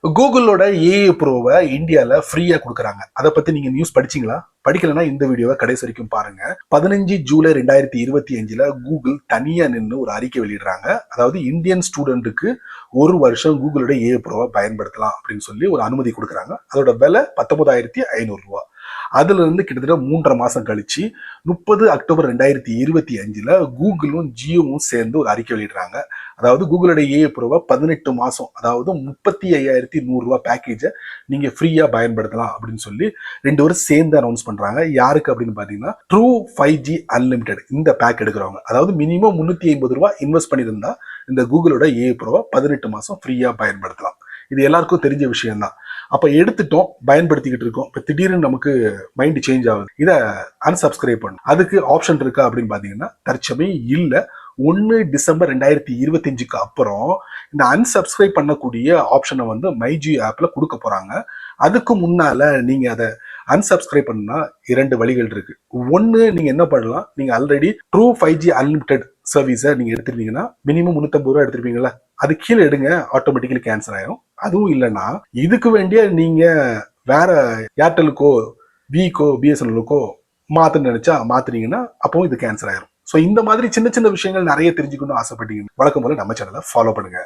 கூகுளோட AI ப்ரோவை இந்தியால ஃப்ரீயா கொடுக்குறாங்க. அதை பத்தி நீங்க நியூஸ் படிச்சீங்களா? படிக்கலன்னா இந்த வீடியோவை கடைசி வரைக்கும் பாருங்க. 15 ஜூலை 2025 கூகுள் தனியா நின்று ஒரு அறிக்கை வெளியிடுறாங்க. அதாவது இந்தியன் ஸ்டூடெண்ட்டுக்கு 1 வருஷம் கூகுளோட ஏஐ ப்ரோவை பயன்படுத்தலாம் அப்படின்னு சொல்லி ஒரு அனுமதி கொடுக்குறாங்க. அதோட விலை 19,500 ரூபாய். அதுல இருந்து கிட்டத்தட்ட 3.5 மாசம் கழிச்சு 30 அக்டோபர் 2025 கூகுளும் ஜியோவும் சேர்ந்து ஒரு அறிக்கை வெளியிடுறாங்க. அதாவது கூகுளோட ஏஐ ப்ரோவை 18 மாசம், அதாவது 35,100 ரூபாய் பேக்கேஜை நீங்க ஃப்ரீயா பயன்படுத்தலாம் அப்படின்னு சொல்லி 2 பேரும் சேர்ந்து அனௌன்ஸ் பண்றாங்க. யாருக்கு அப்படின்னு பாத்தீங்கன்னா ட்ரூ 5G அன்லிமிடெட் இந்த பேக் எடுக்கிறவங்க, அதாவது மினிமம் 350 ரூபாய் இன்வெஸ்ட் பண்ணியிருந்தா இந்த கூகுளோட ஏஐ ப்ரோவை 18 மாசம் ஃப்ரீயா பயன்படுத்தலாம். இது எல்லாருக்கும் தெரிஞ்ச விஷயம் தான். அப்ப எடுத்துட்டோம், பயன்படுத்திக்கிட்டு இருக்கோம். இப்ப திடீர்னு நமக்கு மைண்ட் சேஞ்ச் ஆகுது, இதை அன்சப்ஸ்கிரைப் பண்ணும். அதுக்கு ஆப்ஷன் இருக்கா அப்படின்னு பாத்தீங்கன்னா தற்சமயம் இல்ல. 1 டிசம்பர் 2025 அப்புறம் இந்த அன்சப்ஸ்கிரைப் பண்ணக்கூடிய ஆப்ஷனை வந்து மைஜி ஆப்ல கொடுக்க போறாங்க. அதுக்கு முன்னால நீங்க அதை அன்சப்ஸ்கிரைப் பண்ணா 2 வழிகள் இருக்கு. ஒன்னு, நீங்க என்ன பண்ணலாம், நீங்க ஆல்ரெடி ட்ரூ 5G அன்லிமிடெட் சர்வீஸை நீங்க எடுத்துருந்தீங்கன்னா மினிமம் 350 ரூபாய் எடுத்திருப்பீங்களா, அது கீழே எடுங்க, ஆட்டோமேட்டிக்கலி கேன்சல் ஆயிரும். அதுவும் இல்லைன்னா இதுக்கு வேண்டிய நீங்க வேற ஏர்டெலுக்கோ விக்கோ பிஎஸ்என்எலுக்கோ மாத்த நினைச்சா மாத்துனீங்கன்னா அப்பவும் இது கேன்சல் ஆயிரும். ஸோ இந்த மாதிரி சின்ன சின்ன விஷயங்கள் நிறைய தெரிஞ்சுக்கணும்னு ஆசைப்பட்டீங்க, வழக்கம் போல நம்ம சேனலை ஃபாலோ பண்ணுங்க.